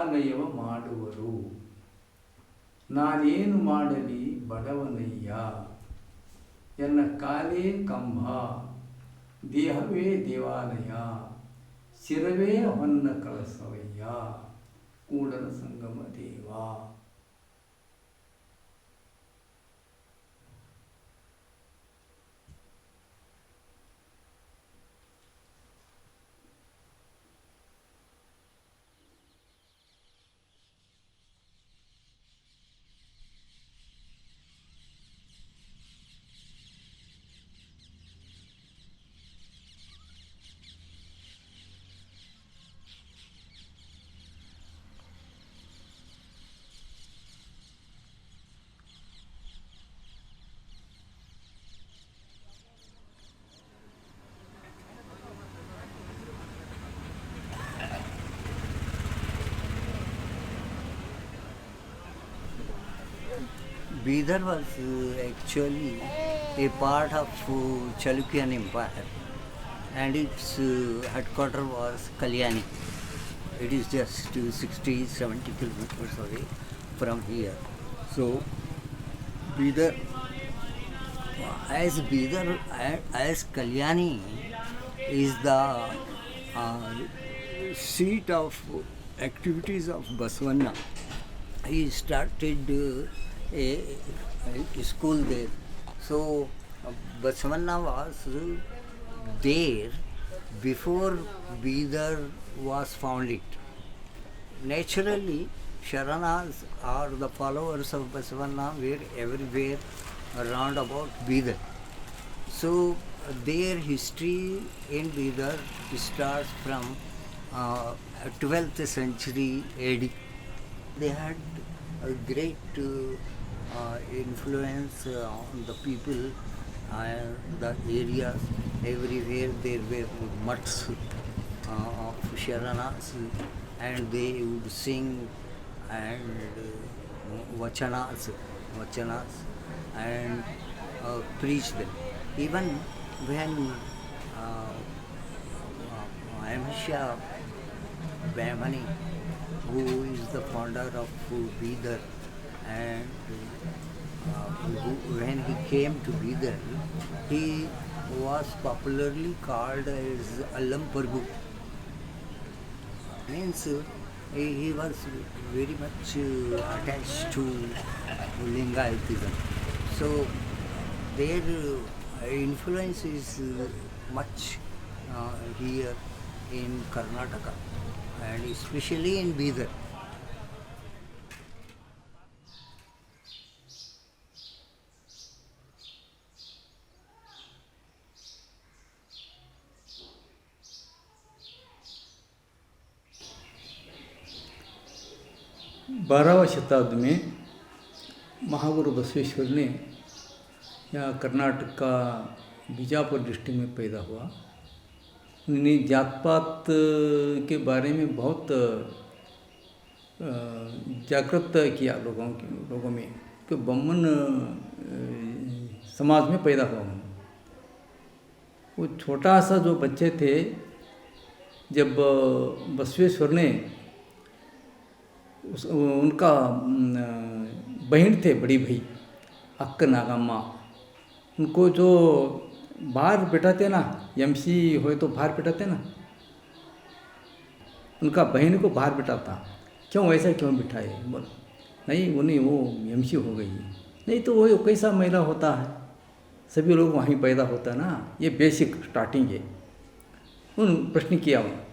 ದೇವಾಲಯವ ಮಾಡುವರು. ನಾನೇನು ಮಾಡಲಿ ಬಡವನಯ್ಯ, ಎನ್ನ ಕಾಲೇ ಕಂಬ, ದೇಹವೇ ದೇವಾಲಯ, ಶಿರವೇ ಹೊನ್ನ ಕಳಸವಯ್ಯ, Kudala Sangama Deva. Bidar was actually a part of Chalukyan Empire, and its headquarters was Kalyani. It is just 60-70 kilometers away from here. So Bidar as Kalyani is the seat of activities of Basavanna. He started a school there. So Basavanna was there before Bidar was founded. Naturally, Sharanas or the followers of Basavanna were everywhere around about Bidar. So their history in Bidar starts from 12th century AD. They had a great influence on the people and the areas. Everywhere there were mutts of Sharanas, and they would sing and vachanas and preach them. Even when Amsha Behmani, who is the founder of Bidar, and when he came to Bidar, he was popularly called as Allam Prabhu. Means he was very much attached to Lingayatism. So their influence is much here in Karnataka, and especially in Bidar. बारहवीं शताब्दी में महागुरु बसवेश्वर ने यहाँ कर्नाटक का Bijapur district में पैदा हुआ। उन्होंने जात पात के बारे में बहुत जागृत किया लोगों में कि ब्राह्मण समाज में पैदा हुआ हूँ। वो छोटा सा जो बच्चे थे, जब बसवेश्वर ने उनका बहन थे, बड़ी भाई अक्क नागम्मा, उनको जो बाहर बिठाते ना, एमसी हो तो बाहर बिठाते ना, उनका बहन को बाहर बिठाता। क्यों ऐसा क्यों बिठाए? बोला नहीं, उन्हें वो एमसी हो गई। नहीं तो वो कैसा महिला होता है, सभी लोग वहीं पैदा होता है ना, ये बेसिक स्टार्टिंग है। उन प्रश्न किया उन्होंने।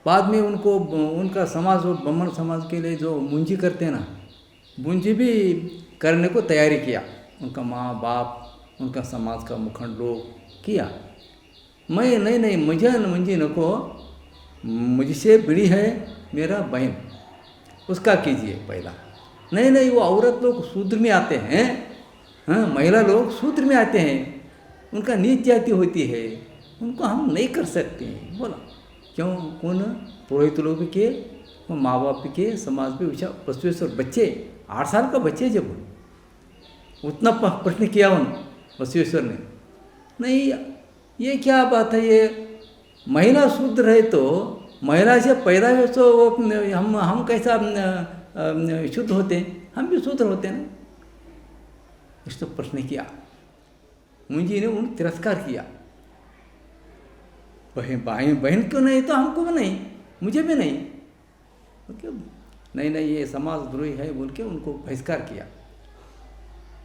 बाद में उनको उनका समाज और ब्राह्मण समाज के लिए जो मुंजी करते हैं ना, मुंजी भी करने को तैयारी किया। उनका माँ बाप, उनका समाज का मुखंड लोग किया। मैं नहीं मुझे मुंजी नको, मुझसे बड़ी है मेरा बहन, उसका कीजिए पहला। नहीं वो औरत लोग शूद्र में आते हैं, हाँ महिला लोग शूद्र में आते हैं, उनका नीच जाति होती है, उनको हम नहीं कर सकते हैं। बोला क्यों? कौन? पुरोहित लोग के, माँ बाप के, समाज पे विचार। बसवेश्वर बच्चे 8 साल का बच्चे जब उतना प्रश्न किया उन बसवेश्वर ने, नहीं ये क्या बात है, ये महिला शूद्र है तो महिला से पैदा हुए तो वो हम कैसा शुद्ध होते हैं, हम भी शूद्र होते हैं ना। इस तो प्रश्न किया, मुंजी ने उन तिरस्कार किया, बहन क्यों नहीं तो हमको भी नहीं, मुझे भी नहीं, क्यों नहीं ये समाजद्रोही है बोल के उनको बहिष्कार किया।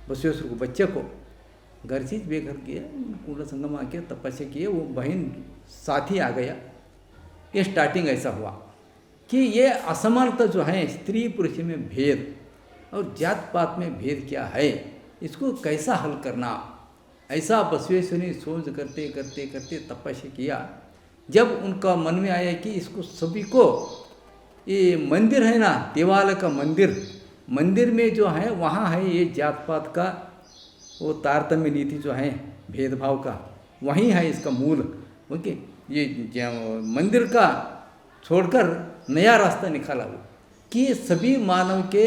बसवेश्वर को, बच्चे को घर चीज बेघर किया, कूड़ा संगम आके तपस्या किए, वो बहन साथी आ गया। ये स्टार्टिंग ऐसा हुआ कि ये असमानता जो है, स्त्री पुरुष में भेद और जात पात में भेद क्या है, इसको कैसा हल करना, ऐसा बसवेश्वर ने सोच करते करते करते तपस्या किया। जब उनका मन में आया कि इसको सभी को, ये मंदिर है ना, देवालय का मंदिर में जो है वहाँ है ये जात पात का वो तारतम्य नीति जो है, भेदभाव का, वहीं है इसका मूल। ओके, ये मंदिर का छोड़कर नया रास्ता निकाला वो कि सभी मानव के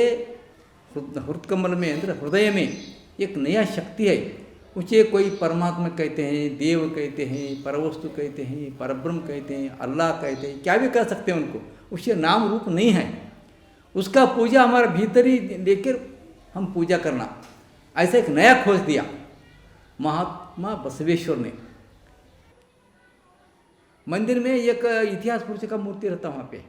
हृदकमल में, अंदर हृदय में एक नया शक्ति है। उसे कोई परमात्मा कहते हैं, देव कहते हैं, परवस्तु कहते हैं, परब्रह्म कहते हैं, अल्लाह कहते हैं, क्या भी कह सकते हैं उनको, उसके नाम रूप नहीं है। उसका पूजा हमारा भीतर ही लेकर हम पूजा करना, ऐसा एक नया खोज दिया महात्मा बसवेश्वर ने। मंदिर में एक इतिहास पुरुष का मूर्ति रहता वहाँ पे,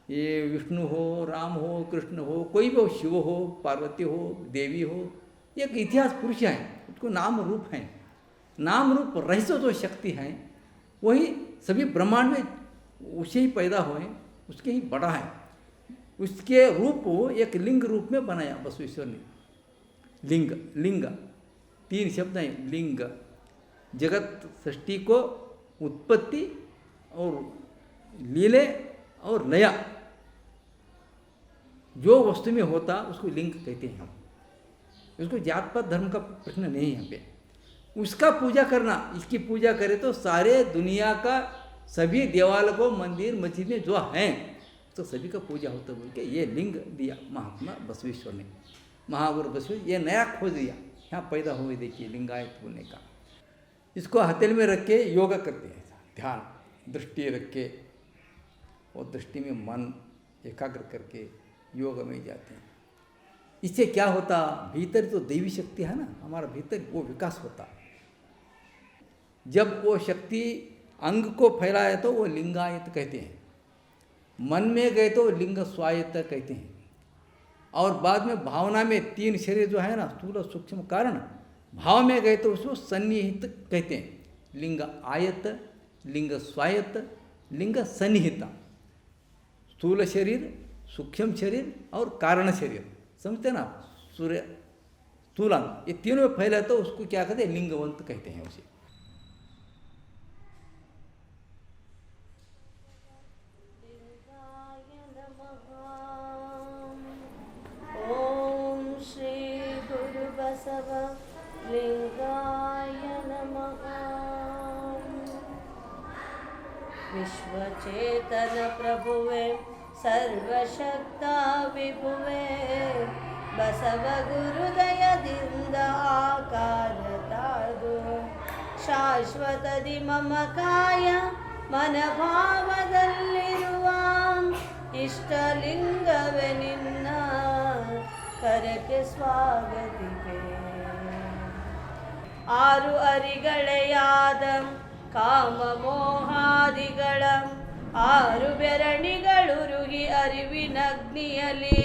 ये विष्णु हो, राम हो, कृष्ण हो, कोई भी हो, शिव हो, पार्वती हो, देवी हो, एक इतिहास पुरुष है, उसको नाम रूप है। नाम रूप रहस्य जो शक्ति है वही सभी ब्रह्मांड में उसे ही पैदा हुए, उसके ही बड़ा है। उसके रूप को एक लिंग रूप में बनाया बसवेश्वर ने। लिंग 3 शब्द हैं, लिंग, जगत सृष्टि को उत्पत्ति और लीले और लया, जो वस्तु में होता उसको लिंग कहते हैं हम। उसको जात पात धर्म का प्रश्न नहीं है यहाँ पे। उसका पूजा करना, इसकी पूजा करें तो सारे दुनिया का सभी देवालय को, मंदिर मस्जिदें जो हैं तो सभी का पूजा होता बोल के ये लिंग दिया महात्मा बसवेश्वर ने। महागुरु बसवेश्वर ये नया खोज दिया, यहाँ पैदा हुए। देखिए लिंगायत बोलने का, इसको हथेली में रख के योगा करते हैं, ध्यान दृष्टि रख के, और दृष्टि में मन एकाग्र करके योग में जाते हैं। इससे क्या होता, भीतर जो दैवी शक्ति है ना हमारा भीतर, वो विकास होता। जब वो शक्ति अंग को फैलाए तो वो लिंगायत कहते हैं, मन में गए तो लिंग स्वायत्त कहते हैं, और बाद में भावना में 3 शरीर जो है ना, स्थूल सूक्ष्म कारण, भाव में गए तो उसको सन्निहित कहते हैं। लिंग आयत, लिंग स्वायत्त, लिंग सन्निहित। स्थूल शरीर, सूक्ष्म शरीर और कारण शरीर, समझते ना, सूर्य स्थूलांग, ये तीनों में फैला तो उसको क्या कहते हैं, लिंगवंत कहते हैं उसे। ओम श्री गुरु बसव लिंगाय नमः। विश्वचेतन प्रभुवे सर्वशक्ता विभुवे, बसव गुरुदयದಿಂದ आकार ताळದು, ಶಾಶ್ವತದಿ ಮಮ ಕಾಯ ಮನಭಾವದಲ್ಲಿರುವ ಇಷ್ಟಲಿಂಗವೇ ನಿನ್ನ ಕರಕ್ಕೆ ಸ್ವಾಗತಿಗೆ. 6 ಅರಿಗಳೆಯಾದ ಕಾಮ ಮೋಹಾದಿಗಳ 6 ಬೆರಣಿಗಳುರುಗಿ ಅರಿವಿನಗ್ನಿಯಲಿ,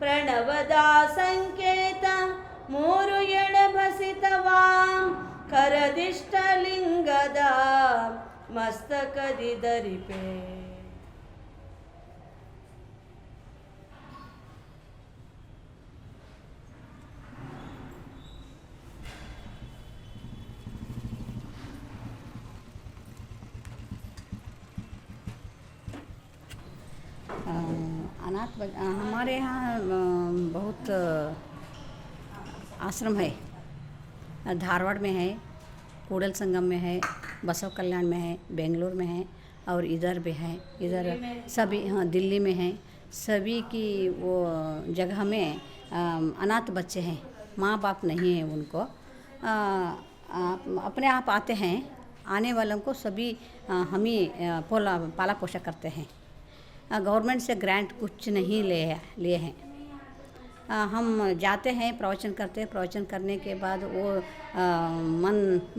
ಪ್ರಣವದ ಸಂಕೇತ 3 ಎಣಬಸಿತವಾ, ಕರದಿಷ್ಟಲಿಂಗದ ಮಸ್ತಕದಿ ಧರಿಪೆ. हमारे यहाँ बहुत आश्रम है, धारवाड़ में है, कूड़ल संगम में है, बसव कल्याण में है, बेंगलोर में है, और इधर भी है, इधर सभी, हाँ दिल्ली में है। सभी की वो जगह में अनाथ बच्चे हैं, माँ बाप नहीं है उनको, अपने आप आते हैं, आने वालों को सभी हम ही पाला पोषण करते हैं। गवर्नमेंट से ग्रांट कुछ नहीं लिए हैं। हम जाते हैं, प्रवचन करते हैं, प्रवचन करने के बाद वो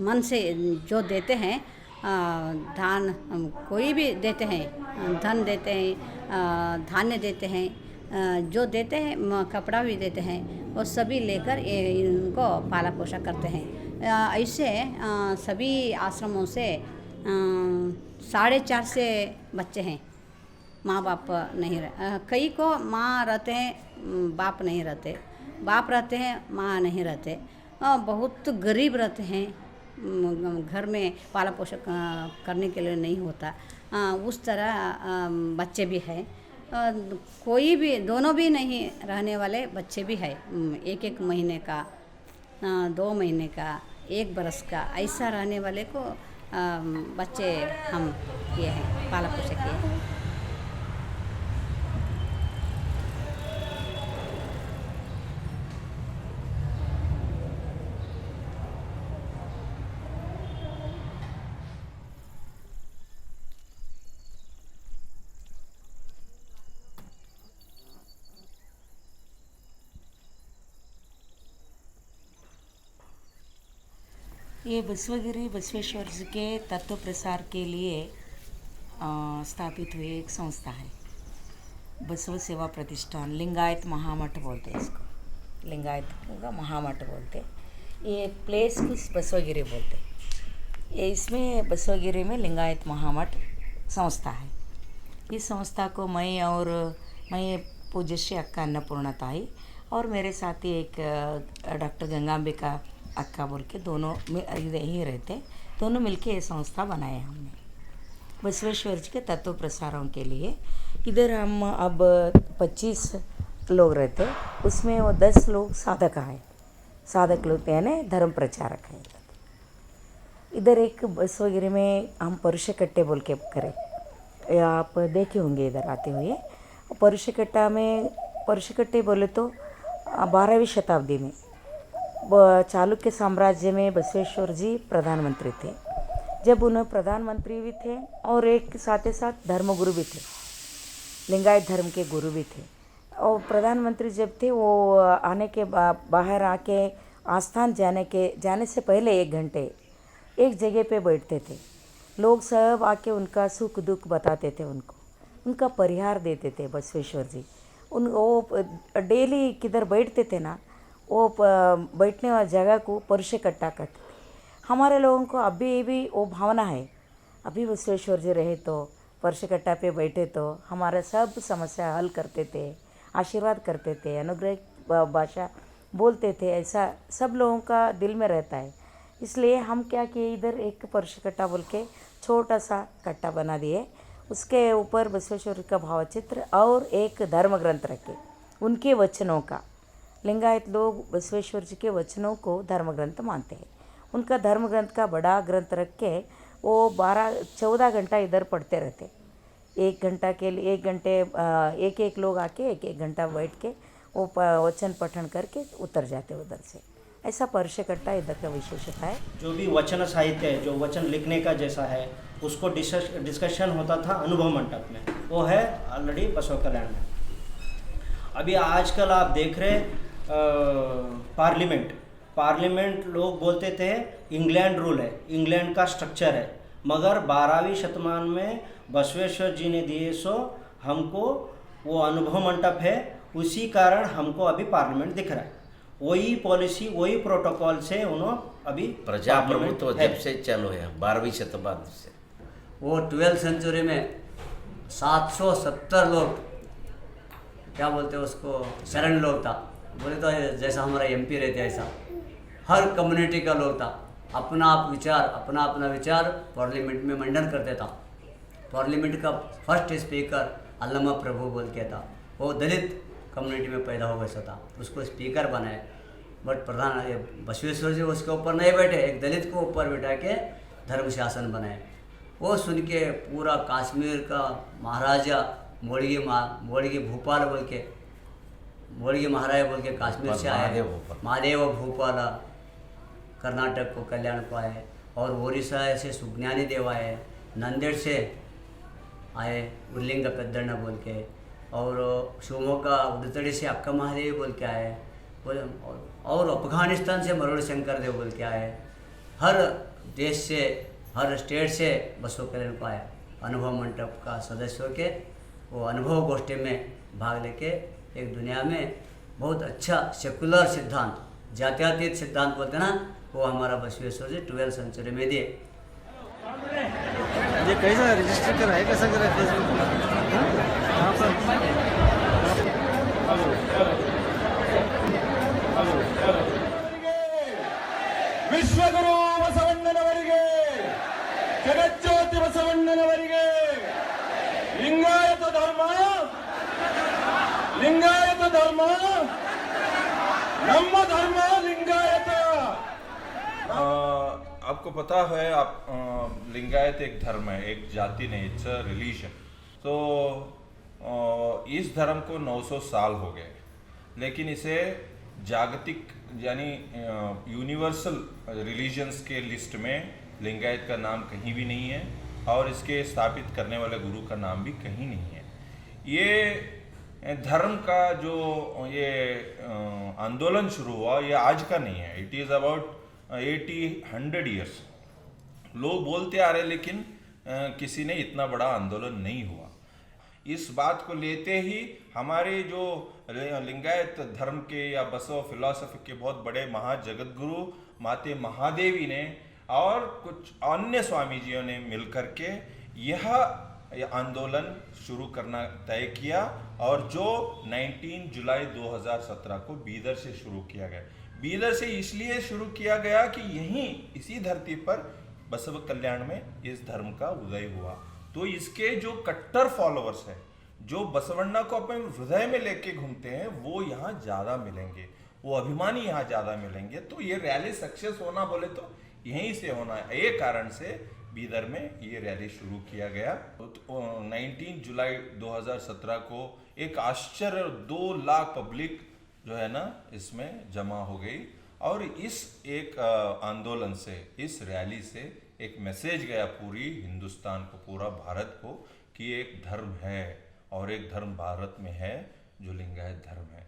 मन से जो देते हैं, दान कोई भी देते हैं, धन देते हैं, धान्य देते हैं, जो देते हैं, कपड़ा भी देते हैं, वो सभी लेकर इनको पाला पोषण करते हैं। ऐसे सभी आश्रमों से 4.5 से बच्चे हैं, माँ बाप नहीं कई को माँ रहते हैं, बाप नहीं रहते, बाप रहते हैं, माँ नहीं रहते, बहुत गरीब रहते हैं, घर में पाला पोषण करने के लिए नहीं होता, उस तरह बच्चे भी हैं। कोई भी दोनों भी नहीं रहने वाले बच्चे भी है, 1 महीने का, 2 महीने का, 1 बरस का, ऐसा रहने वाले को बच्चे हम किए हैं, पाला पोषण किए हैं। ये बसवगिरी बसवेश्वर जी के तत्व प्रसार के लिए स्थापित हुई एक संस्था है, बसव सेवा प्रतिष्ठान। लिंगायत महामठ बोलते हैं इसको, लिंगायत का महामठ बोलते। ये प्लेस को बसवगिरी बोलते। ये इसमें बसवगिरी में लिंगायत महामठ संस्था है। इस संस्था को मैं पूज्य श्री अक्का अन्नपूर्णा ताई और मेरे साथी एक डॉक्टर गंगांबिका अक्का बोल के, दोनों यहीं रहते, दोनों मिलके ये संस्था बनाए हमने बसवेश्वर जी के तत्व प्रसारों के लिए। इधर हम अब 25 लोग रहते, उसमें वो 10 लोग साधक हैं, साधक लोग यानी धर्म प्रचारक हैं। इधर एक बसवगिरी में हम परुषकट्टे बोल के करें, आप देखे होंगे इधर आते हुए। परुषकट्टे बोले तो 12वीं शताब्दी में चालुक्य साम्राज्य में बसवेश्वर जी प्रधानमंत्री थे। जब उन्हें प्रधानमंत्री भी थे और एक साथ ही साथ धर्मगुरु भी थे, लिंगायत धर्म के गुरु भी थे। और प्रधानमंत्री जब थे वो आने के बाहर आके आस्थान जाने से पहले 1 घंटे एक जगह पे बैठते थे। लोग सब आके उनका सुख दुख बताते थे, उनका परिहार देते थे बसवेश्वर जी। वो डेली किधर बैठते थे ना, वो बैठने वाली जगह को परुषकट्टा कहते थे। हमारे लोगों को अभी भी वो भावना है, अभी बसवेश्वर जी रहे तो परुषकट्टा पे बैठे तो हमारा सब समस्या हल करते थे, आशीर्वाद करते थे, अनुग्रह भाषा बोलते थे, ऐसा सब लोगों का दिल में रहता है। इसलिए हम क्या किए, इधर एक परुषकट्टा बोल के छोटा सा कट्टा बना दिए, उसके ऊपर बसवेश्वर का भावचित्र और एक धर्म ग्रंथ रखे, उनके वचनों का। लिंगायत लोग बसवेश्वर जी के वचनों को धर्म ग्रंथ मानते हैं। उनका धर्म ग्रंथ का बड़ा ग्रंथ रख के वो 14 घंटा इधर पढ़ते रहते। 1 घंटा के लिए 1 घंटे एक लोग आके 1 घंटा बैठ के वो वचन पठन करके उतर जाते उधर से। ऐसा परुषकट्टा इधर का विशेषता है। जो भी वचन साहित्य है, जो वचन लिखने का जैसा है, उसको डिस्कशन होता था अनुभव मंडप में, वो है ऑलरेडी बसव कल्याण में। अभी आजकल आप देख रहे पार्लियामेंट लोग बोलते थे इंग्लैंड रूल है, इंग्लैंड का स्ट्रक्चर है, मगर 12वीं शतमान में बसवेश्वर जी ने दिए सो हमको वो अनुभव मंडप है, उसी कारण हमको अभी पार्लियामेंट दिख रहा है। वही पॉलिसी वही प्रोटोकॉल से उन्होंने अभी प्रजाप्रभुत्व जब से चालू है 12वीं शताब्दी से। वो 12वीं सेंचुरी में 770 लोग, क्या बोलते हैं उसको, शरण लोग था। बोले तो जैसा हमारा MP रहते ऐसा हर कम्युनिटी का लोग था। अपना अपना विचार पार्लियामेंट में मंडन करते था। पार्लियामेंट का फर्स्ट स्पीकर अल्लामा प्रभु बोल के था, वो दलित कम्युनिटी में पैदा हो गया था, उसको स्पीकर बनाए। बट प्रधान बसवेश्वर जी उसके ऊपर नहीं बैठे, एक दलित को ऊपर बैठा के धर्म शासन बनाए। वो सुन के पूरा कश्मीर का महाराजा मोड़गी भूपाल बोल के, मोड़गी महाराजा बोल के कश्मीर से आए, महादेव भूपाल कर्नाटक को कल्याण को आए और ओडिशा से सुज्ञानी देव आए, नांदेड़ से आए उर्लिंग पेद्दण्ण बोल के, और शिवमोग्गा उदतड़ी से अक्का महादेवी बोल के आए, और अफगानिस्तान से मरोड़ शंकर देव बोल के आए। हर देश से, हर स्टेट से बसव कल्याण को आया। अनुभव मंडप का सदस्य होके वो अनुभव गोष्ठी में भाग लेके एक दुनिया में बहुत अच्छा सेकुलर सिद्धांत, जात्यातीत सिद्धांत बोलते ना, वो हमारा बसवेश्वर जी 12वीं सेंचुरी में दिए। ये कैसा रजिस्टर करा है, कैसा करा है फेसबुक में? हाँ, ವಿಶ್ವಗುರು ಬಸವಣ್ಣನವರಿಗೆ, ಜಗಜ್ಯೋತಿ ಬಸವಣ್ಣನವರಿಗೆ, ಲಿಂಗಾಯತ ಧರ್ಮ ನಮ್ಮ ಧರ್ಮ ಲಿಂಗಾಯತ। आपको पता है, लिंगायत एक धर्म है, एक जाति नहीं, इट्स अ रिलीजन। तो इस धर्म को 900 साल हो गए, लेकिन इसे जागतिक यानी यूनिवर्सल रिलीजन्स के लिस्ट में लिंगायत का नाम कहीं भी नहीं है, और इसके स्थापित करने वाले गुरु का नाम भी कहीं नहीं है। ये धर्म का जो ये आंदोलन शुरू हुआ, ये आज का नहीं है, इट इज़ अबाउट 80-100 ईयर्स। लोग बोलते आ रहे, लेकिन किसी ने इतना बड़ा आंदोलन नहीं हुआ। इस बात को लेते ही हमारे जो लिंगायत धर्म के या बसव फिलॉसफी के बहुत बड़े महाजगत गुरु माते महादेवी ने और कुछ अन्य स्वामी जियों ने मिलकर के यह आंदोलन शुरू करना तय किया, और जो 19 जुलाई 2017 को बीदर से शुरू किया गया। बीदर से इसलिए शुरू किया गया कि यहीं इसी धरती पर बसव कल्याण में इस धर्म का उदय हुआ। तो इसके जो कट्टर फॉलोअर्स हैं, जो बसवण्णा को अपने हृदय में लेके घूमते हैं, वो यहाँ ज़्यादा मिलेंगे, वो अभिमानी यहाँ ज़्यादा मिलेंगे। तो ये रैली सक्सेस होना बोले तो यहीं से होना है। ये कारण से बीदर में ये रैली शुरू किया गया। तो 19 जुलाई 2017 को एक आश्चर्य 2 लाख पब्लिक जो है ना इसमें जमा हो गई, और इस एक आंदोलन से, इस रैली से एक मैसेज गया पूरी हिंदुस्तान को, पूरा भारत को, कि एक धर्म है और एक धर्म भारत में है जो लिंगायत धर्म है।